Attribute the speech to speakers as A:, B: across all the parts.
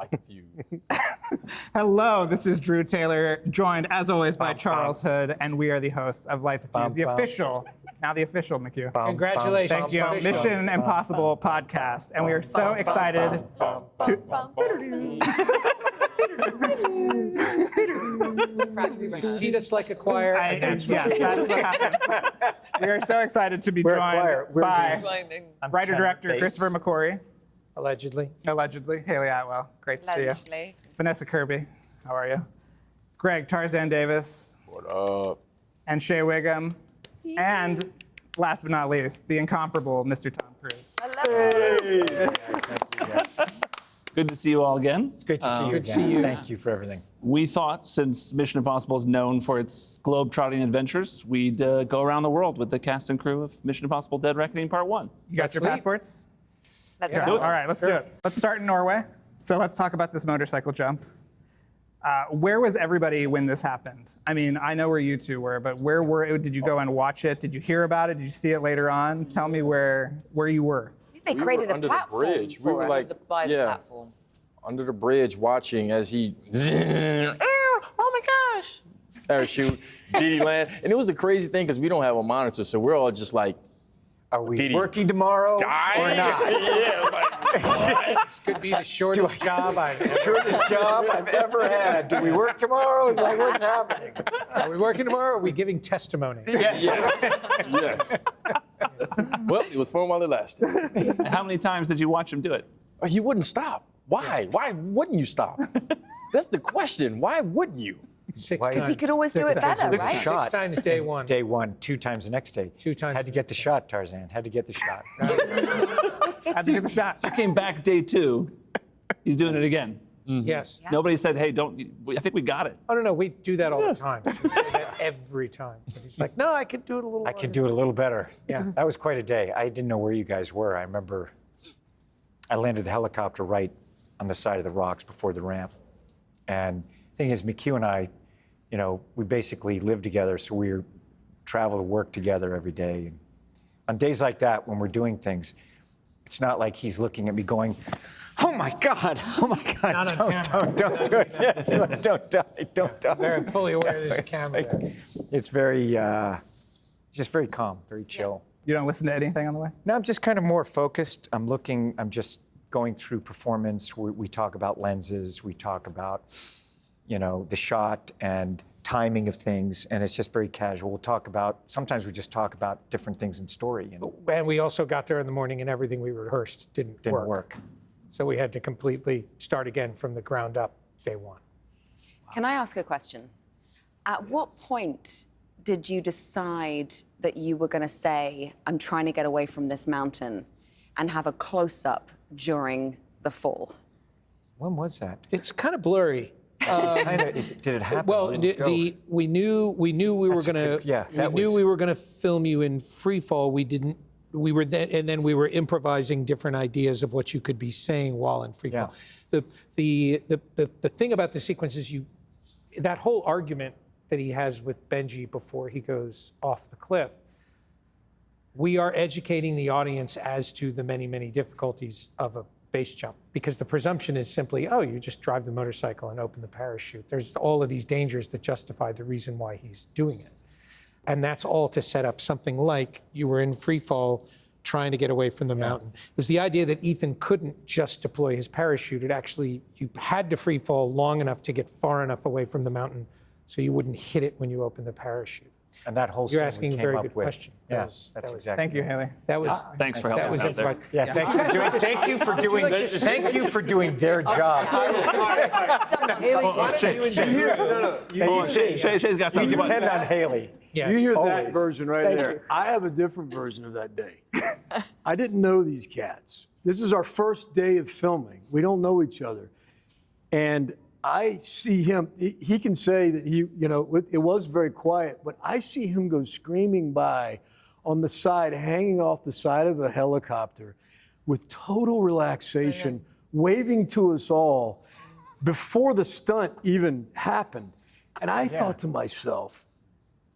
A: Light the Fuse.
B: Hello, this is Drew Taylor, joined as always by Charles Hood, and we are the hosts of Light the Fuse, the official McHugh.
C: Congratulations.
B: Thank you. Mission Impossible podcast, and we are so excited
C: You seat us like a choir.
B: Yes, that is what happens. We are so excited to be joined by writer-director Christopher McQuarrie.
C: Allegedly.
B: Haley Atwell, great to see you. Vanessa Kirby, how are you? Greg Tarzan Davis.
A: What up?
B: And Shea Wiggum. And last but not least, the incomparable Mr. Tom Cruise.
D: Hello.
E: Good to see you all again.
D: It's great to see you again. Thank you for everything.
E: We thought, since Mission Impossible is known for its globe-trotting adventures, we'd go around the world with the cast and crew of Mission Impossible: Dead Reckoning Part 1.
B: You got your passports?
F: Let's
B: Do it. All right, let's do it. Let's start in Norway. So let's talk about this motorcycle jump. Where was everybody when this happened? I mean, I know where you two were, but did you go and watch it? Did you hear about it? Did you see it later on? Tell me where you were.
F: They created
A: were
F: a
A: under
F: platform
A: the bridge. We
F: for
A: were
F: us.
A: like,
F: By the platform.
A: under the bridge watching as he, oh my gosh, parachute, Diddy land. And it was a crazy thing because we don't have a monitor, so we're all just like,
D: Are we
A: Diddy.
D: working tomorrow or not?
C: This could be the shortest job I've ever
D: Shortest job I've ever had. Do we work tomorrow? It's like, what's happening?
C: Are we working tomorrow or are we giving testimony?
A: yes. Well, it was fun while it lasted.
E: And how many times did you watch him do it?
A: He wouldn't stop. Why? Why wouldn't you stop? That's the question. Why wouldn't you?
C: Six
D: Why-
C: times.
F: He could always do it better,
D: Six
F: right?
D: shot.
C: 6 times day one.
D: Day one, 2 times the next day.
C: 2 times
D: Had to get the shot, Tarzan. Had to get the shot.
B: Had to get the shot.
E: So you came back day 2. He's doing it again.
C: Yes.
E: Nobody said, hey, I think we got it.
C: Oh, no, we do that all the time. We say that every time. But he's like, no, I could do it a little
D: I can do it a little better.
C: Yeah.
D: That was quite a day. I didn't know where you guys were. I remember I landed the helicopter right on the side of the rocks before the ramp. And the thing is, McHugh and I, we basically live together, so we travel to work together every day. And on days like that, when we're doing things, it's not like he's looking at me going, oh my God,
C: Not on camera.
D: don't do it. Yes, don't die.
C: Very fully aware there's a camera there.
D: It's very, just very calm, very chill.
B: You don't listen to anything on the way?
D: No, I'm just kind of more focused. I'm just going through performance. We talk about lenses. We talk about, the shot and timing of things, and it's just very casual. Sometimes we just talk about different things in story.
C: And we also got there in the morning and everything we rehearsed didn't work. So we had to completely start again from the ground up day one.
F: Can I ask a question? At what point did you decide that you were going to say, I'm trying to get away from this mountain, and have a close-up during the fall?
D: When was that?
C: It's kind of blurry.
D: Did it happen?
C: Well,
D: a little ago?
C: we knew we were
D: That's a
C: going
D: good- yeah,
C: to
D: that was-
C: we were going to film you in free fall. We didn't. We were then, and then we were improvising different ideas of what you could be saying while in free fall. The thing about the sequence is that whole argument that he has with Benji before he goes off the cliff. We are educating the audience as to the many, many difficulties of a base jump, because the presumption is simply, oh, you just drive the motorcycle and open the parachute. There's all of these dangers that justify the reason why he's doing it. And that's all to set up something like you were in free fall trying to get away from the mountain. It was the idea that Ethan couldn't just deploy his parachute. You had to free fall long enough to get far enough away from the mountain so you wouldn't hit it when you opened the parachute.
D: And that whole
C: You're
D: scene
C: asking
D: we
C: a
D: came
C: very
D: up
C: good
D: with.
C: question.
D: Yes, that's exactly.
B: Thank you, Haley.
C: That was
E: Thanks for helping us out there.
C: improvised.
D: Yeah, thank you for doing their job.
C: Haley, why don't you enjoy
E: Shay's got
D: We
E: something.
D: depend on Haley.
C: Yes.
G: You hear that
D: Always.
G: version right
D: Thank
G: there.
D: you.
G: I have a different version of that day. I didn't know these cats. This is our first day of filming. We don't know each other. And I see him, he can say that it was very quiet, but I see him go screaming by on the side, hanging off the side of a helicopter with total relaxation, waving to us all before the stunt even happened. And I thought to myself,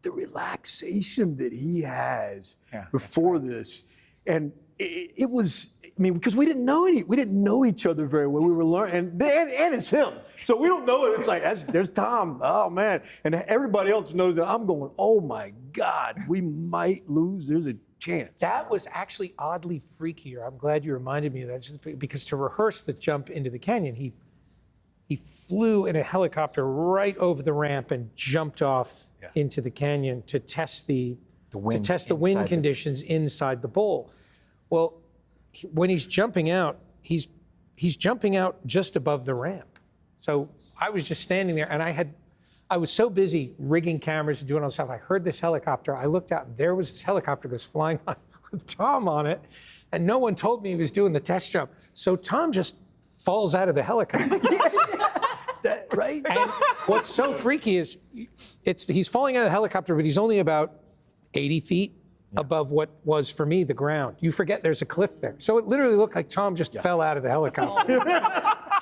G: the relaxation that he has before this. And it was, I mean, because we didn't know each other very well. We were learning, and it's him. So we don't know. It's like, there's Tom. Oh, man. And everybody else knows that I'm going, oh, my God, we might lose. There's a chance.
C: That was actually oddly freakier. I'm glad you reminded me of that, just because to rehearse the jump into the canyon, he flew in a helicopter right over the ramp and jumped off into the canyon to test the wind conditions inside the bowl. Well, when he's jumping out, he's jumping out just above the ramp. So I was just standing there, and I was so busy rigging cameras and doing all this stuff. I heard this helicopter. I looked out, and there was this helicopter goes flying by with Tom on it, and no one told me he was doing the test jump. So Tom just falls out of the helicopter.
G: Right?
C: And what's so freaky is he's falling out of the helicopter, but he's only about 80 feet above what was, for me, the ground. You forget there's a cliff there. So it literally looked like Tom just fell out of the helicopter.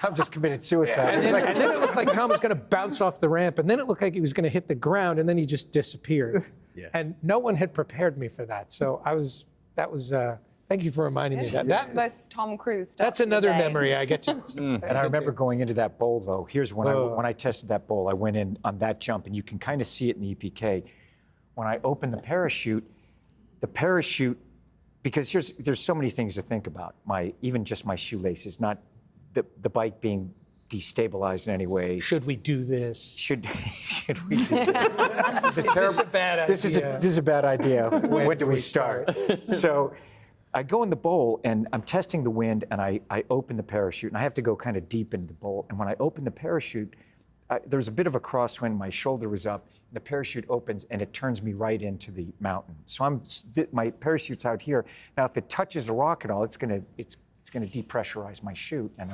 D: Tom just committed suicide.
C: And then it looked like Tom was going to bounce off the ramp, and then it looked like he was going to hit the ground, and then he just disappeared.
G: Yeah.
C: And no one had prepared me for that. So thank you for reminding me of that.
F: Most Tom Cruise stuff.
C: That's another memory I get to.
D: And I remember going into that bowl, though. Here's when I tested that bowl. I went in on that jump, and you can kind of see it in the EPK. When I opened the parachute, because there's so many things to think about. Even just my shoelaces, not the bike being destabilized in any way.
C: Should we do this?
D: Should we do this?
C: Is this a bad idea?
D: This is a bad idea. When do we start? So I go in the bowl, and I'm testing the wind, and I open the parachute, and I have to go kind of deep into the bowl. And when I open the parachute, there's a bit of a crosswind. My shoulder was up. The parachute opens, and it turns me right into the mountain. So my parachute's out here. Now, if it touches a rock at all, it's gonna depressurize my chute, and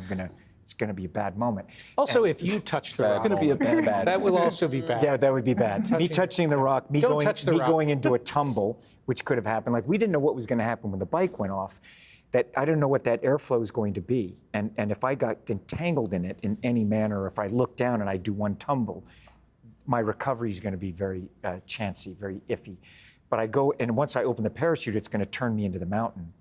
D: it's gonna be a bad moment.
C: Also, if you touch the rock,
E: It's going to be a bad.
C: that will also be bad.
D: Yeah, that would be bad. Me touching the rock, me going into a tumble, which could have happened. Like, we didn't know what was going to happen when the bike went off. That I didn't know what that airflow is going to be, and if I got entangled in it in any manner, or if I look down and I do one tumble, my recovery is going to be very chancy, very iffy. But I go, and once I open the parachute, it's going to turn me into the mountain.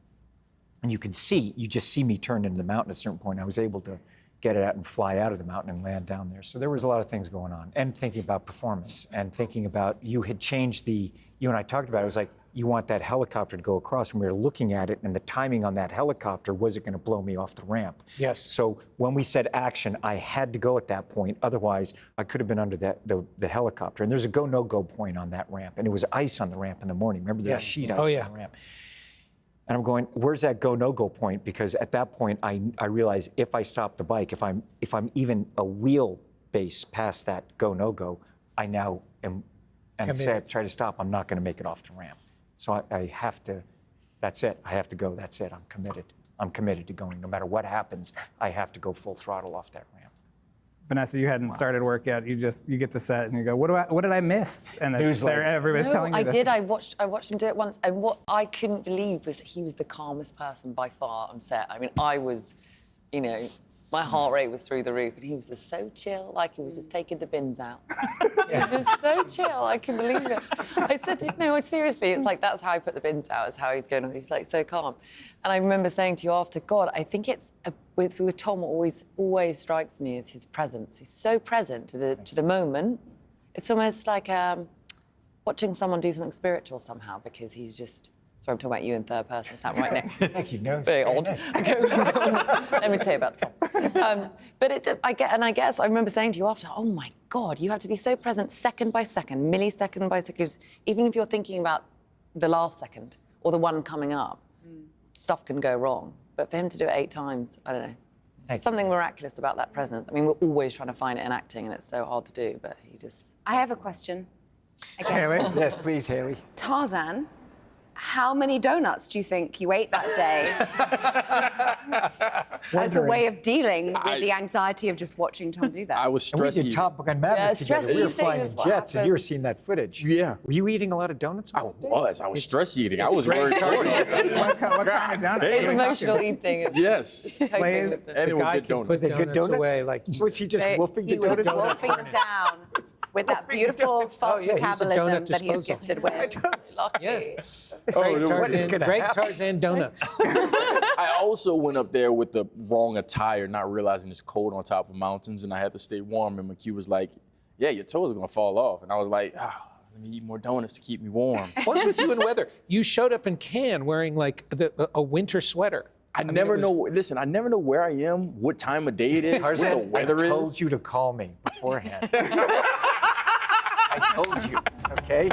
D: And you just see me turn into the mountain at a certain point. I was able to get it out and fly out of the mountain and land down there. So there was a lot of things going on, and thinking about performance, and thinking about, you and I talked about it, it was like, you want that helicopter to go across, and we were looking at it, and the timing on that helicopter, was it going to blow me off the ramp?
C: Yes.
D: So when we said action, I had to go at that point. Otherwise, I could have been under the helicopter. And there's a go, no-go point on that ramp. And it was ice on the ramp in the morning. Remember the sheet ice on the ramp? And I'm going, where's that go, no-go point? Because at that point, I realized if I stop the bike, if I'm even a wheel base past that go, no-go, I now am, and try to stop, I'm not going to make it off the ramp. So I have to, that's it. I have to go. That's it. I'm committed. I'm committed to going. No matter what happens, I have to go full throttle off that ramp.
B: Vanessa, you hadn't started work yet. You get to set and you go, what did I miss? And it's there, everybody's telling you
H: I
B: this.
H: did. I watched him do it once, and what I couldn't believe was that he was the calmest person by far on set. I mean, I was, my heart rate was through the roof, and he was just so chill, like he was just taking the bins out. He was just so chill, I couldn't believe it. I said, no, seriously, it's like, that's how I put the bins out, is how he's going on. He's like so calm. And I remember saying to you after, God, I think it's, with Tom, what always strikes me is his presence. He's so present to the moment. It's almost like watching someone do something spiritual somehow, because he's just, sorry, I'm talking about you in third person, sat right next to me. Very odd. Let me tell you about Tom. But I guess I remember saying to you after, oh my God, you have to be so present second by second, millisecond by second. Even if you're thinking about the last second or the one coming up, stuff can go wrong. But for him to do it 8 times, I don't know. Something miraculous about that presence. I mean, we're always trying to find it in acting, and it's so hard to do, but he just...
F: I have a question.
B: Haley?
D: Yes, please, Haley.
F: Tarzan, how many donuts do you think you ate that day? as a
D: wondering-
F: way of dealing with the anxiety of just watching Tom do that.
A: I was
D: And we
A: stress
D: did
A: eating.
D: Top Gun Maverick
H: Yeah,
D: together.
H: stress
D: We were
H: eating
D: flying
H: is
D: in
H: what
D: jets, and you were
H: happens.
D: seeing that footage.
A: Yeah.
D: Were you eating a lot of donuts?
A: I was stress eating. I was very
B: What kind of donut?
H: It's emotional eating. It's
A: Yes.
H: coping
B: Lay's-
H: with it.
A: And
C: The
A: it was
C: guy
A: good
C: can
A: donuts.
C: put
D: They
C: donuts,
D: good donuts?
C: away like
D: Was he just wolfing
F: He
D: the
F: was
D: donuts?
F: wolfing them down with that beautiful false
C: Oh, yeah, he's a
F: metabolism
C: donut
F: that he is
C: disposal.
F: gifted with.
H: Lucky.
C: Greg
D: what is
C: Tarzan,
D: gonna
C: Greg
D: happen?
C: Tarzan donuts.
A: I also went up there with the wrong attire, not realizing it's cold on top of mountains, and I had to stay warm. And McHugh was like, "Yeah, your toes are gonna fall off." And I was like, "Let me eat more donuts to keep me warm."
C: What's with you and weather? You showed up in Cannes wearing like a winter sweater.
A: I
C: mean,
A: never
C: it was-
A: know. Listen, I never know where I am, what time of day it is, what the
D: Tarzan,
A: weather
D: I told
A: is.
D: you to call me beforehand. I told you, okay?